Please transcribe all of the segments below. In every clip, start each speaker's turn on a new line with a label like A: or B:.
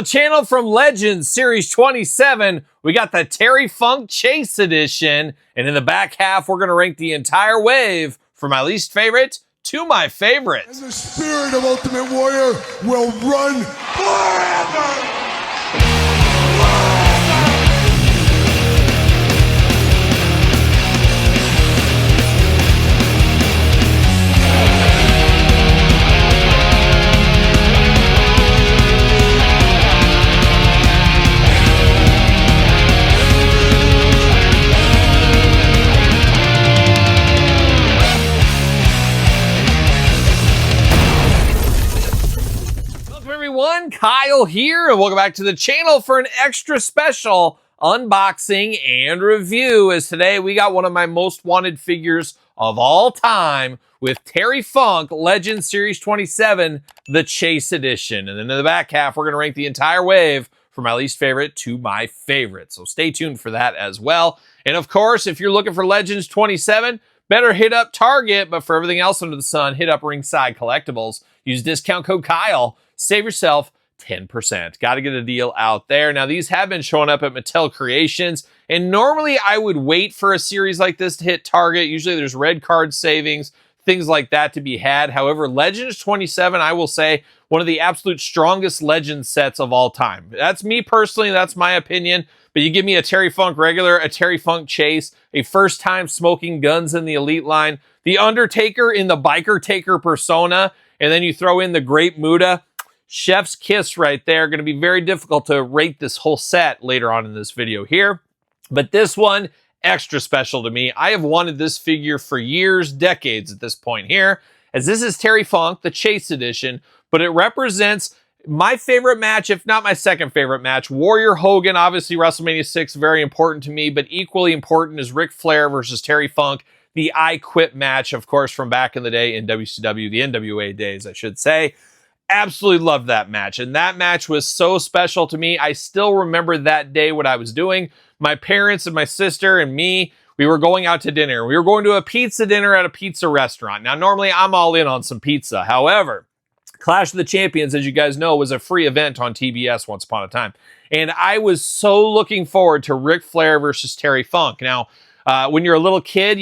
A: the channel from Legends Series 27, we got the Terry Funk Chase Edition. And in the back half, we're going to rank the entire wave from my least favorite to my favorite.
B: And the spirit of Ultimate Warrior will run forever!
A: Kyle here, and welcome back to the channel for an extra special unboxing and review, as today we got one of my most wanted figures of all time with Terry Funk Legends Series 27, the Chase Edition. And then in the back half, we're going to rank the entire wave from my least favorite to my favorite. So stay tuned for that as well. And of course, if you're looking for Legends 27, better hit up Target, but for everything else under the sun, hit up Ringside Collectibles. Use discount code Kyle. Save yourself 10%. Got to get a deal out there. Now, these have been showing up at Mattel Creations, and normally I would wait for a series like this to hit Target. Usually there's red card savings, things like that to be had. However, Legends 27, I will say, one of the absolute strongest Legends sets of all time. That's me personally, that's my opinion, but you give me a Terry Funk regular, a Terry Funk Chase, a first time smoking guns in the Elite line, the Undertaker in the Biker Taker persona, and then you throw in the Great Muta. Chef's kiss right there. Going to be very difficult to rate this whole set later on in this video here. But this one, extra special to me. I have wanted this figure for years, decades at this point here, as this is Terry Funk, the Chase Edition, but it represents my favorite match, if not my second favorite match. Warrior Hogan, obviously WrestleMania 6, very important to me, but equally important is Ric Flair versus Terry Funk, the I Quit match, of course, from back in the day in WCW, the NWA days, I should say. Absolutely loved that match, and that match was so special to me. I still remember that day what I was doing. My parents and my sister and me, we were going out to dinner. We were going to a pizza dinner at a pizza restaurant. Now, normally I'm all in on some pizza. However, Clash of the Champions, as you guys know, was a free event on TBS once upon a time, and I was so looking forward to Ric Flair versus Terry Funk. Now, when you're a little kid,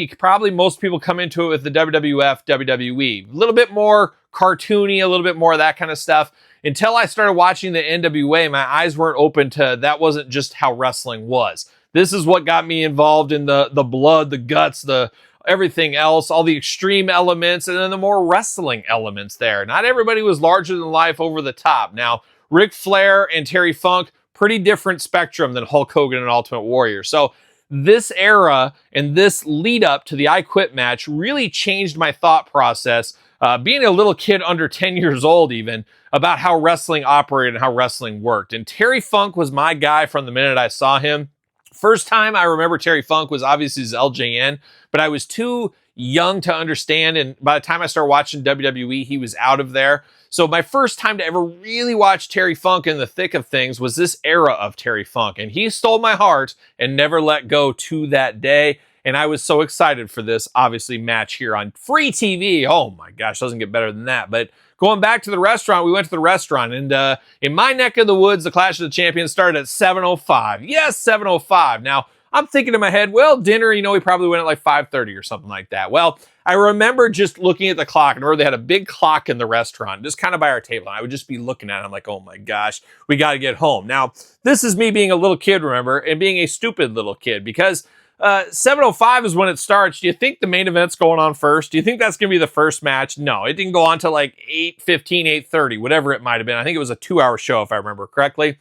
A: most people come into it with the WWF, WWE. A little bit more cartoony, a little bit more of that kind of stuff. Until I started watching the NWA, my eyes weren't open to that wasn't just how wrestling was. This is what got me involved in the blood, the guts, the everything else, all the extreme elements, and then the more wrestling elements there. Not everybody was larger than life over the top. Now, Ric Flair and Terry Funk, pretty different spectrum than Hulk Hogan and Ultimate Warrior. So this era and this lead up to the I Quit match really changed my thought process, being a little kid under 10 years old even, about how wrestling operated and how wrestling worked. And Terry Funk was my guy from the minute I saw him. First time I remember Terry Funk was obviously his LJN, but I was too young to understand, and by the time I started watching WWE, he was out of there. So my first time to ever really watch Terry Funk in the thick of things was this era of Terry Funk, and he stole my heart and never let go to that day. And I was so excited for this, obviously, match here on free TV. Oh my gosh, doesn't get better than that. But going back to the restaurant, we went to the restaurant, and in my neck of the woods, the Clash of the Champions started at 7:05. Yes, 7:05. Now, I'm thinking in my head, well, dinner, we probably went at like 5:30 or something like that. Well, I remember just looking at the clock, and they had a big clock in the restaurant, just kind of by our table. And I would just be looking at it. I'm like, oh my gosh, we got to get home. Now, this is me being a little kid, remember, and being a stupid little kid, because 7:05 is when it starts. Do you think the main event's going on first? Do you think that's going to be the first match? No, it didn't go on till like 8:15, 8:30, whatever it might have been. I think it was a 2-hour show, if I remember correctly.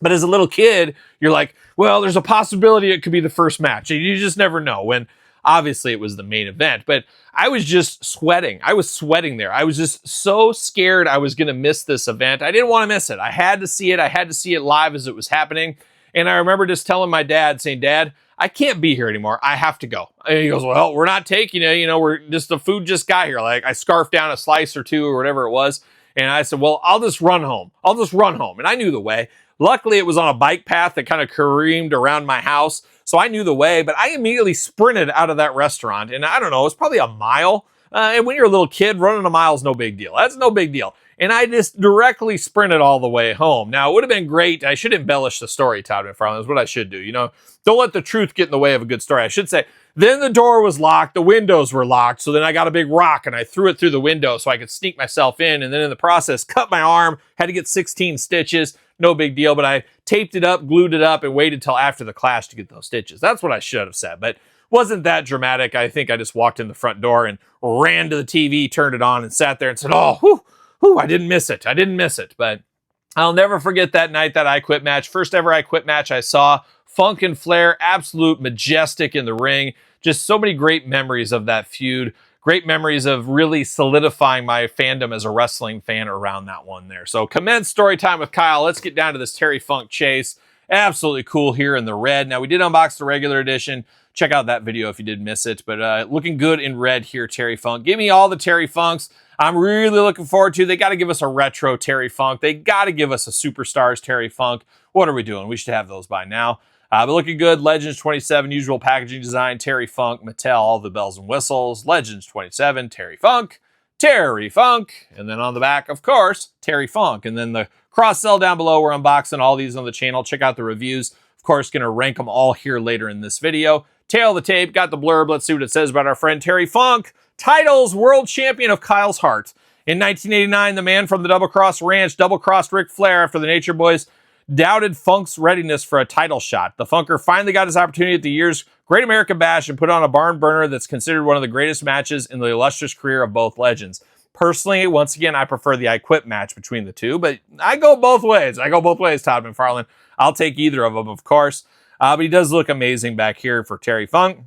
A: But as a little kid, you're like, well, there's a possibility it could be the first match. You just never know, when obviously it was the main event. But I was just sweating. I was sweating there. I was just so scared I was going to miss this event. I didn't want to miss it. I had to see it. I had to see it live as it was happening. And I remember just telling my dad, saying, Dad, I can't be here anymore. I have to go. And he goes, well, we're not taking it. We're just, the food just got here. Like, I scarfed down a slice or two or whatever it was. And I said, well, I'll just run home. And I knew the way. Luckily, it was on a bike path that kind of careened around my house, so I knew the way, but I immediately sprinted out of that restaurant, and I don't know, it was probably a mile. And when you're a little kid, running a mile is no big deal. That's no big deal. and I just directly sprinted all the way home. Now, it would have been great. I should embellish the story, Todd McFarlane. That's what I should do. You know, don't let the truth get in the way of a good story. I should say, then the door was locked, the windows were locked, so then I got a big rock and I threw it through the window so I could sneak myself in, and then in the process, cut my arm, had to get 16 stitches. No big deal, but I taped it up, glued it up, and waited till after the clash to get those stitches. That's what I should have said, but wasn't that dramatic. I think I just walked in the front door and ran to the TV, turned it on, and sat there and said, oh, whew, I didn't miss it. I didn't miss it. But I'll never forget that night, that I Quit match. First ever I Quit match I saw. Funk and Flair, absolute majestic in the ring. Just so many great memories of that feud. Great memories of really solidifying my fandom as a wrestling fan around that one there. So commence story time with Kyle. Let's get down to this Terry Funk chase. Absolutely cool here in the red. Now, we did unbox the regular edition. Check out that video if you did miss it. But looking good in red here, Terry Funk. Give me all the Terry Funks. I'm really looking forward to. They got to give us a retro Terry Funk. They got to give us a Superstars Terry Funk. What are we doing? We should have those by now. But looking good. Legends 27, usual packaging design. Terry Funk, Mattel, all the bells and whistles. Legends 27, Terry Funk. Terry Funk. And then on the back, of course, Terry Funk. And then the cross sell down below. We're unboxing all these on the channel. Check out the reviews. Of course, going to rank them all here later in this video. Tail of the tape, got the blurb. Let's see what it says about our friend Terry Funk. Titles, world champion of Kyle's heart. In 1989, the man from the Double Cross Ranch double-crossed Ric Flair after the Nature Boys doubted Funk's readiness for a title shot. The Funker finally got his opportunity at the year's Great American Bash and put on a barn burner that's considered one of the greatest matches in the illustrious career of both legends. Personally, once again, I prefer the I Quit match between the two, but I go both ways. I go both ways, Todd McFarlane. I'll take either of them, of course. But he does look amazing back here for Terry Funk.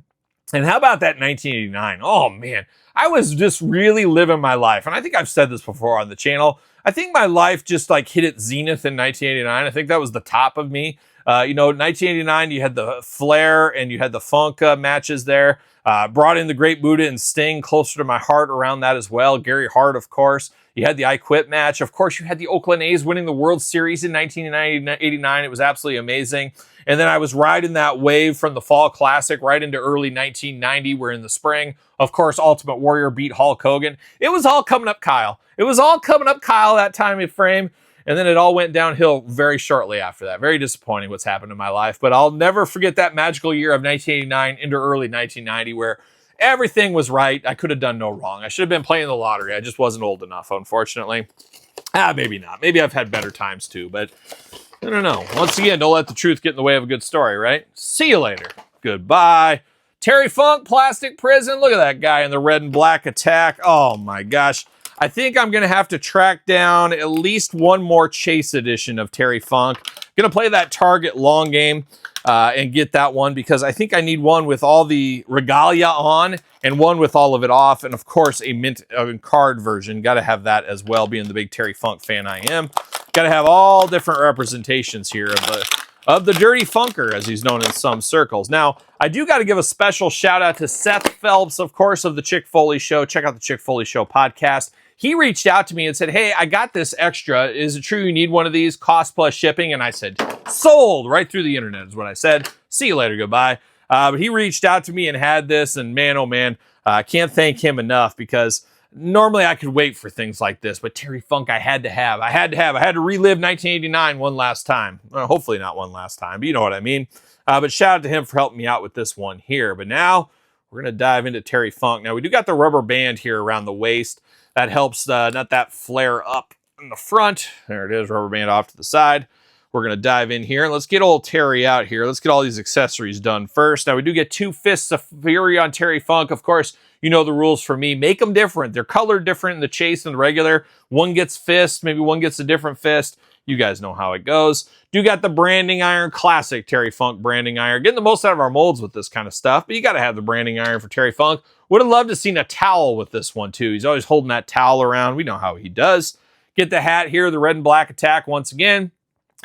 A: And how about that 1989? Oh, man. I was just really living my life. And I think I've said this before on the channel. I think my life just like hit its zenith in 1989. I think that was the top of me. 1989, you had the Flair and you had the Funk matches there. Brought in the Great Buddha and Sting closer to my heart around that as well. Gary Hart, of course. You had the I Quit match. Of course, you had the Oakland A's winning the World Series in 1989. It was absolutely amazing. And then I was riding that wave from the Fall Classic right into early 1990. We're in the spring. Of course, Ultimate Warrior beat Hulk Hogan. It was all coming up Kyle. It was all coming up Kyle that time frame. And then it all went downhill very shortly after that. Very disappointing what's happened in my life. But I'll never forget that magical year of 1989 into early 1990 where everything was right. I could have done no wrong. I should have been playing the lottery. I just wasn't old enough, unfortunately. Maybe not. Maybe I've had better times too, but I don't know. Once again, don't let the truth get in the way of a good story, right? See you later. Goodbye. Terry Funk, Plastic Prison. Look at that guy in the red and black attack. Oh my gosh. I think I'm going to have to track down at least one more Chase edition of Terry Funk. Going to play that Target long game and get that one because I think I need one with all the regalia on and one with all of it off. And of course, a mint card version. Got to have that as well, being the big Terry Funk fan I am. Got to have all different representations here of the Dirty Funker, as he's known in some circles. Now, I do got to give a special shout out to Seth Phelps, of course, of the Chick Foley Show. Check out the Chick Foley Show podcast. He reached out to me and said, hey, I got this extra. Is it true you need one of these? Cost plus shipping. And I said, sold, right through the internet is what I said. See you later. Goodbye. But he reached out to me and had this. And man, oh man, I can't thank him enough because normally I could wait for things like this. But Terry Funk, I had to have. I had to relive 1989 one last time. Well, hopefully not one last time, but you know what I mean. But shout out to him for helping me out with this one here. But now we're going to dive into Terry Funk. Now, we do got the rubber band here around the waist. That helps not that flare up in the front. There it is, rubber band off to the side. We're going to dive in here. And let's get old Terry out here. Let's get all these accessories done first. Now, we do get 2 fists of fury on Terry Funk. Of course, you know the rules for me. Make them different. They're colored different in the Chase and the regular. One gets fist. Maybe one gets a different fist. You guys know how it goes. Do got the branding iron, classic Terry Funk branding iron. Getting the most out of our molds with this kind of stuff, but you got to have the branding iron for Terry Funk. Would have loved to have seen a towel with this one too. He's always holding that towel around. We know how he does. Get the hat here, the red and black attack once again.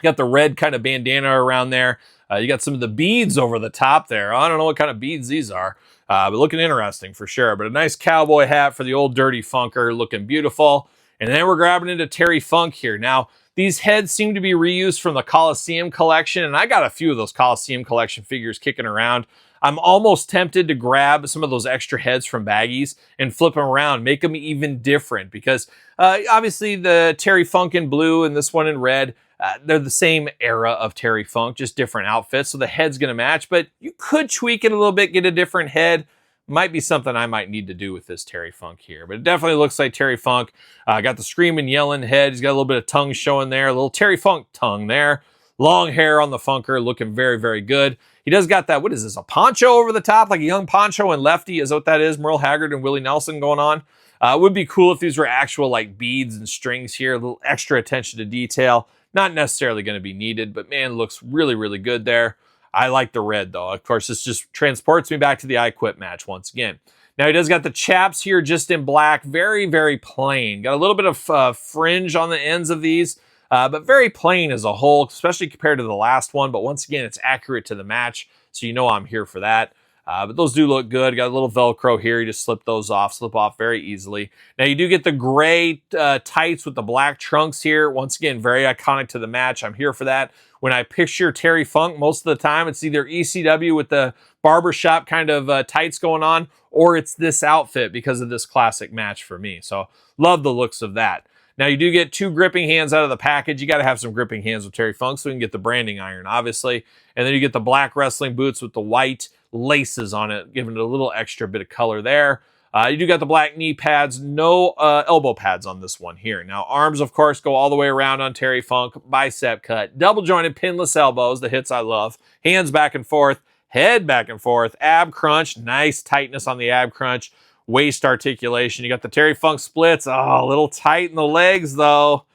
A: Got the red kind of bandana around there. You got some of the beads over the top there. I don't know what kind of beads these are, but looking interesting for sure. But a nice cowboy hat for the old Dirty Funker, looking beautiful. And then we're grabbing into Terry Funk here. Now, these heads seem to be reused from the Coliseum collection, and I got a few of those Coliseum collection figures kicking around. I'm almost tempted to grab some of those extra heads from baggies and flip them around, make them even different, because obviously the Terry Funk in blue and this one in red, they're the same era of Terry Funk, just different outfits, so the head's going to match, but you could tweak it a little bit, get a different head. Might be something I might need to do with this Terry Funk here, but it definitely looks like Terry Funk. Got the screaming, yelling head. He's got a little bit of tongue showing there, a little Terry Funk tongue there. Long hair on the Funker, looking very, very good. He does got that, what is this, a poncho over the top, like a young poncho and lefty, is what that is, Merle Haggard and Willie Nelson going on. It would be cool if these were actual like beads and strings here, a little extra attention to detail. Not necessarily going to be needed, but man, looks really, really good there. I like the red, though. Of course, this just transports me back to the I Quit match once again. Now, he does got the chaps here just in black. Very, very plain. Got a little bit of fringe on the ends of these, but very plain as a whole, especially compared to the last one. But once again, it's accurate to the match, so you know I'm here for that. But those do look good. Got a little Velcro here. You just slip those off, slip off very easily. Now, you do get the gray tights with the black trunks here. Once again, very iconic to the match. I'm here for that. When I picture Terry Funk, most of the time, it's either ECW with the barbershop kind of tights going on, or it's this outfit because of this classic match for me. So, love the looks of that. Now, you do get 2 gripping hands out of the package. You got to have some gripping hands with Terry Funk so we can get the branding iron, obviously. And then you get the black wrestling boots with the white laces on it, giving it a little extra bit of color there. You do got the black knee pads, no elbow pads on this one here. Now, arms, of course, go all the way around on Terry Funk, bicep cut, double jointed pinless elbows, the hits I love, hands back and forth, head back and forth, ab crunch, nice tightness on the ab crunch, waist articulation. You got the Terry Funk splits, oh, a little tight in the legs, though.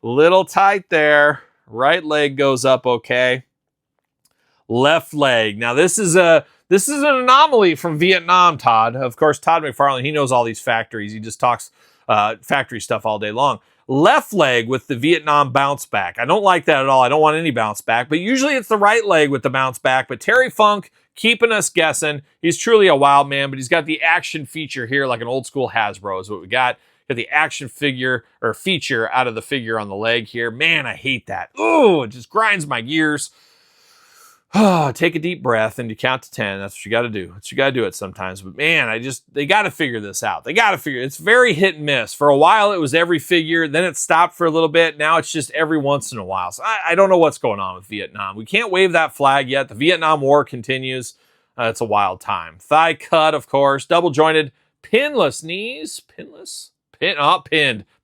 A: Little tight there. Right leg goes up okay. Left leg. Now, this is an anomaly from Vietnam, Todd. Of course, Todd McFarlane, he knows all these factories. He just talks factory stuff all day long. Left leg with the Vietnam bounce back. I don't like that at all. I don't want any bounce back, but usually it's the right leg with the bounce back. But Terry Funk keeping us guessing. He's truly a wild man, but he's got the action feature here like an old school Hasbro is what we got. Got the action figure or feature out of the figure on the leg here. Man, I hate that. Oh, it just grinds my gears. Take a deep breath and you count to 10. That's what you got to do. You got to do it sometimes. But man, they got to figure this out. It's very hit and miss. For a while, it was every figure. Then it stopped for a little bit. Now it's just every once in a while. So I don't know what's going on with Vietnam. We can't wave that flag yet. The Vietnam War continues. It's a wild time. Thigh cut, of course. Double jointed, pinless knees. Pinned.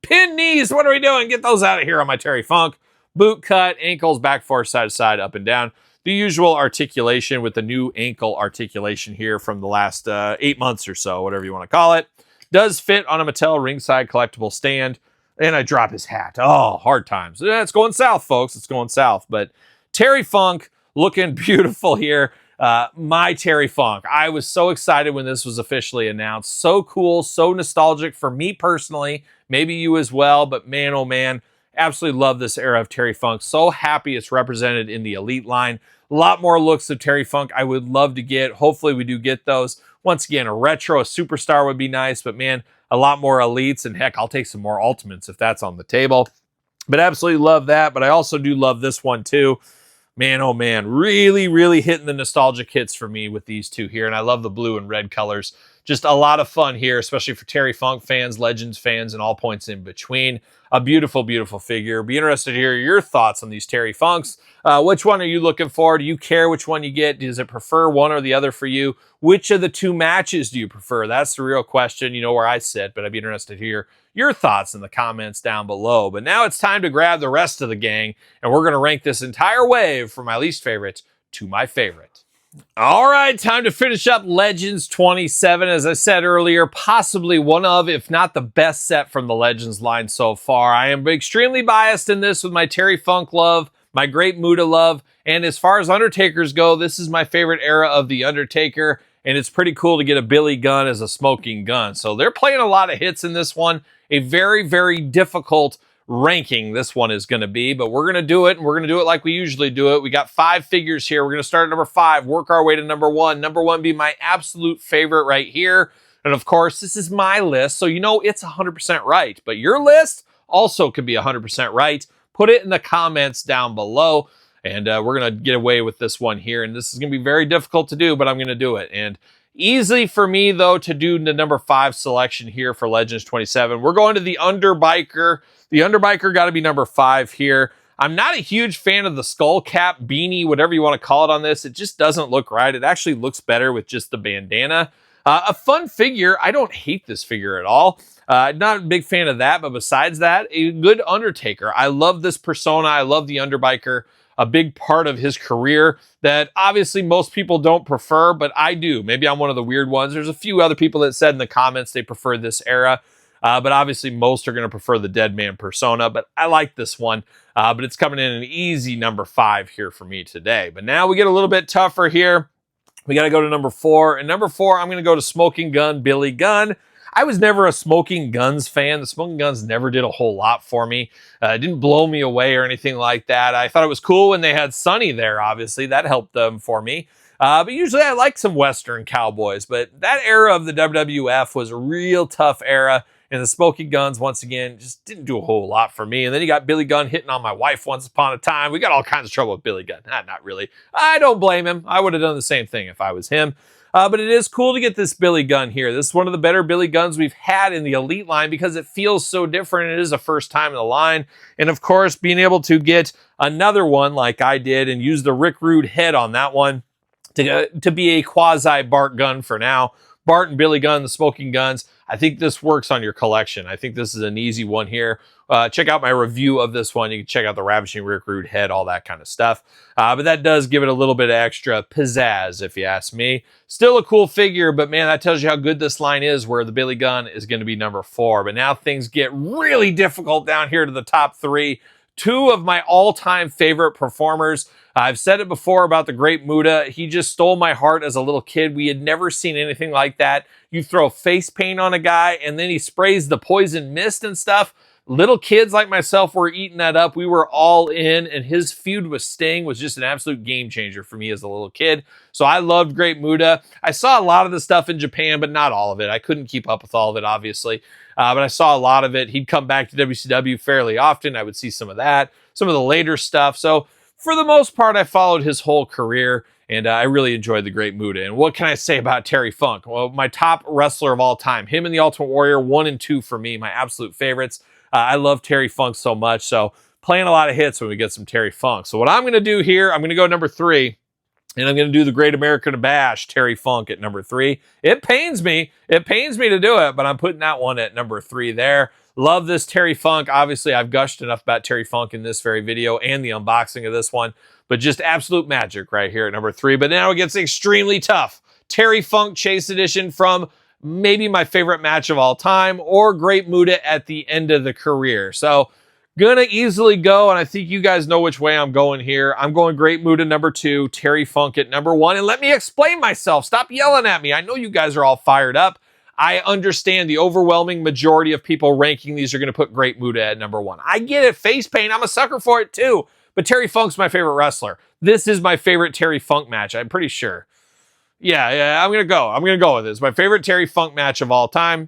A: Pinned knees. What are we doing? Get those out of here on my Terry Funk. Boot cut, ankles back, forth, side to side, up and down. The usual articulation with the new ankle articulation here from the last 8 months or so, whatever you want to call it. Does fit on a Mattel ringside collectible stand. And I drop his hat. Oh, hard times. It's going south, folks. It's going south. But Terry Funk looking beautiful here. My Terry Funk. I was so excited when this was officially announced. So cool, so nostalgic for me personally. Maybe you as well. But man, oh man. Absolutely love this era of Terry Funk. So happy it's represented in the Elite line. A lot more looks of Terry Funk I would love to get. Hopefully we do get those. Once again, a retro, a superstar would be nice. But man, a lot more Elites. And heck, I'll take some more Ultimates if that's on the table. But absolutely love that. But I also do love this one too. Man, oh man, really, really hitting the nostalgic hits for me with these two here. And I love the blue and red colors. Just a lot of fun here, especially for Terry Funk fans, Legends fans, and all points in between. A beautiful, beautiful figure. Be interested to hear your thoughts on these Terry Funks. Which one are you looking for? Do you care which one you get? Does it prefer one or the other for you? Which of the 2 matches do you prefer? That's the real question. You know where I sit, but I'd be interested to hear your thoughts in the comments down below. But now it's time to grab the rest of the gang, and we're going to rank this entire wave from my least favorite to my favorite. All right, time to finish up Legends 27. As I said earlier, possibly one of, if not the best set from the Legends line so far. I am extremely biased in this with my Terry Funk love, my Great Muta love, and as far as Undertakers go, this is my favorite era of The Undertaker, and it's pretty cool to get a Billy gun as a smoking gun. So they're playing a lot of hits in this one. A very, very difficult ranking this one is going to be, but we're going to do it, and we're going to do it like we usually do it. We got 5 figures here. We're going to start at number 5, work our way to number 1. Number 1 be my absolute favorite right here. And of course, this is my list, so you know it's 100% right. But your list also could be 100% right. Put it in the comments down below. And we're going to get away with this one here. And this is going to be very difficult to do, but I'm going to do it. And easy for me, though, to do the number 5 selection here for Legends 27. We're going to the Underbiker. The Underbiker got to be number 5 here. I'm not a huge fan of the skull cap, beanie, whatever you want to call it on this. It just doesn't look right. It actually looks better with just the bandana. A fun figure. I don't hate this figure at all. Not a big fan of that, but besides that, a good Undertaker. I love this persona. I love the Underbiker. A big part of his career that obviously most people don't prefer, but I do. Maybe I'm one of the weird ones. There's a few other people that said in the comments they prefer this era, but obviously most are going to prefer the Dead Man persona, but I like this one. But it's coming in an easy number 5 here for me today. But now we get a little bit tougher here. We got to go to number 4. And number 4, I'm going to go to Smoking Gun Billy Gunn. I was never a Smoking Guns fan. The Smoking Guns never did a whole lot for me. It didn't blow me away or anything like that. I thought it was cool when they had Sonny there, obviously. That helped them for me. But usually I like some Western cowboys. But that era of the WWF was a real tough era. And the Smoking Guns, once again, just didn't do a whole lot for me. And then you got Billy Gunn hitting on my wife once upon a time. We got all kinds of trouble with Billy Gunn. Not really. I don't blame him. I would have done the same thing if I was him. But it is cool to get this Billy Gunn here. This is one of the better Billy Gunns we've had in the Elite line because it feels so different. It is the first time in the line. And of course, being able to get another one like I did and use the Rick Rude head on that one to be a quasi Bart Gunn for now. Bart and Billy Gunn, the Smoking Guns. I think this works on your collection. I think this is an easy one here. Check out my review of this one. You can check out the Ravishing Rick Rude head, all that kind of stuff. But that does give it a little bit of extra pizzazz, if you ask me. Still a cool figure, but man, that tells you how good this line is, where the Billy Gunn is going to be number 4. But now things get really difficult down here to the top 3. 2 of my all-time favorite performers. I've said it before about the Great Muta. He just stole my heart as a little kid. We had never seen anything like that. You throw face paint on a guy, and then he sprays the poison mist and stuff. Little kids like myself were eating that up. We were all in, and his feud with Sting was just an absolute game changer for me as a little kid. So I loved Great Muta. I saw a lot of the stuff in Japan, but not all of it. I couldn't keep up with all of it, obviously. But I saw a lot of it. He'd come back to WCW fairly often. I would see some of that, some of the later stuff. So for the most part, I followed his whole career, and I really enjoyed the Great Muta. And what can I say about Terry Funk? Well, my top wrestler of all time. Him and the Ultimate Warrior, 1 and 2 for me, my absolute favorites. I love Terry Funk so much, so playing a lot of hits when we get some Terry Funk. So what I'm going to do here, I'm going to go number 3, and I'm going to do the Great American Bash, Terry Funk at number 3. It pains me. It pains me to do it, but I'm putting that one at number 3 there. Love this Terry Funk. Obviously, I've gushed enough about Terry Funk in this very video and the unboxing of this one, but just absolute magic right here at number 3. But now it gets extremely tough. Terry Funk Chase Edition from maybe my favorite match of all time, or Great Muta at the end of the career. So gonna easily go, and I think you guys know which way I'm going here. I'm going Great Muta number 2, Terry Funk at number 1. And let me explain myself. Stop yelling at me. I know you guys are all fired up. I understand the overwhelming majority of people ranking these are going to put Great Muta at number 1. I get it. Face paint. I'm a sucker for it too. But Terry Funk's my favorite wrestler. This is my favorite Terry Funk match. I'm pretty sure. Yeah, I'm going to go. I'm going to go with this. My favorite Terry Funk match of all time.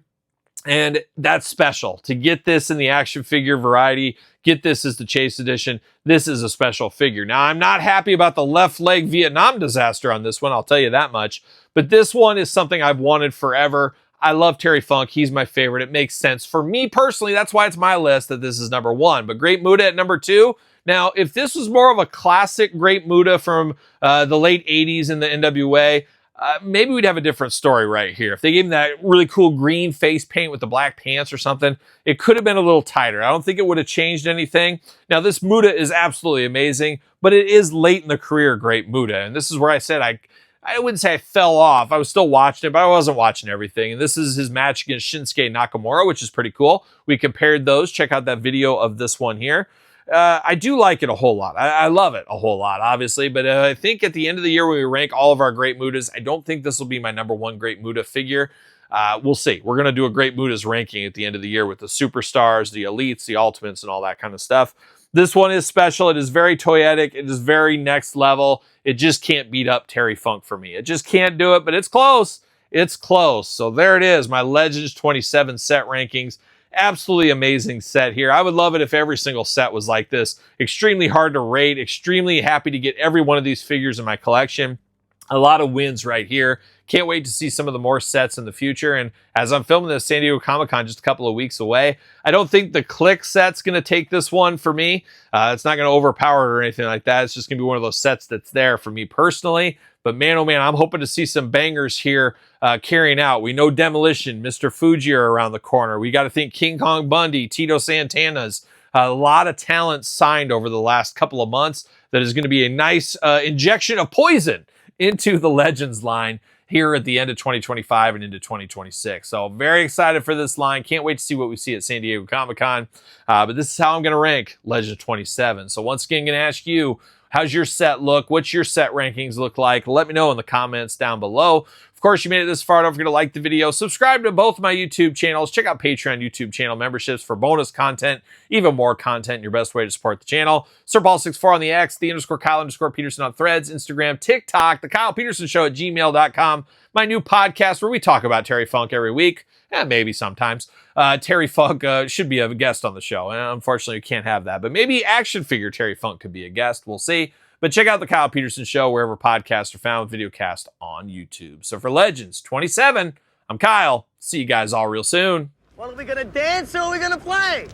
A: And that's special. To get this in the action figure variety, get this as the Chase Edition, this is a special figure. Now, I'm not happy about the left leg Vietnam disaster on this one, I'll tell you that much. But this one is something I've wanted forever. I love Terry Funk. He's my favorite. It makes sense. For me personally, that's why it's my list that this is number 1. But Great Muta at number 2. Now, if this was more of a classic Great Muta from the late 80s in the NWA, maybe we'd have a different story right here. If they gave him that really cool green face paint with the black pants or something, it could have been a little tighter. I don't think it would have changed anything. Now, this Muta is absolutely amazing, but it is late in the career Great Muta. And this is where I said I wouldn't say I fell off. I was still watching it, but I wasn't watching everything. And this is his match against Shinsuke Nakamura, which is pretty cool. We compared those. Check out that video of this one here. I do like it a whole lot. I love it a whole lot, obviously. But I think at the end of the year when we rank all of our Great Mutas, I don't think this will be my number 1 Great Muta figure. We'll see. We're going to do a Great Mutas ranking at the end of the year with the superstars, the elites, the ultimates, and all that kind of stuff. This one is special. It is very toyetic. It is very next level. It just can't beat up Terry Funk for me. It just can't do it, but it's close. It's close. So there it is, my Legends 27 set rankings. Absolutely amazing set here. I would love it if every single set was like this. Extremely hard to rate. Extremely happy to get every one of these figures in my collection. A lot of wins right here. Can't wait to see some of the more sets in the future. And as I'm filming this, San Diego Comic-Con just a couple of weeks away. I don't think the Click set's going to take this one for me. It's not going to overpower it or anything like that. It's just going to be one of those sets that's there for me personally. But man, oh man, I'm hoping to see some bangers here carrying out. We know Demolition, Mr. Fuji are around the corner. We got to think King Kong Bundy, Tito Santana's. A lot of talent signed over the last couple of months that is going to be a nice injection of poison into the Legends line here at the end of 2025 and into 2026. So very excited for this line. Can't wait to see what we see at San Diego Comic-Con. But this is how I'm going to rank Legends 27. So once again, I'm going to ask you, how's your set look? What's your set rankings look like? Let me know in the comments down below. Of course, you made it this far. Don't forget to like the video. Subscribe to both my YouTube channels. Check out Patreon YouTube channel memberships for bonus content, even more content, your best way to support the channel. SirPaul64 on the X, _Kyle_Peterson on Threads, Instagram, TikTok, TheKylePetersonShow at gmail.com. My new podcast where we talk about Terry Funk every week. Maybe sometimes. Terry Funk should be a guest on the show. And unfortunately, you can't have that. But maybe action figure Terry Funk could be a guest. We'll see. But check out The Kyle Peterson Show wherever podcasts are found, videocast on YouTube. So for Legends 27, I'm Kyle. See you guys all real soon.
C: Well, are we going to dance or are we going to play?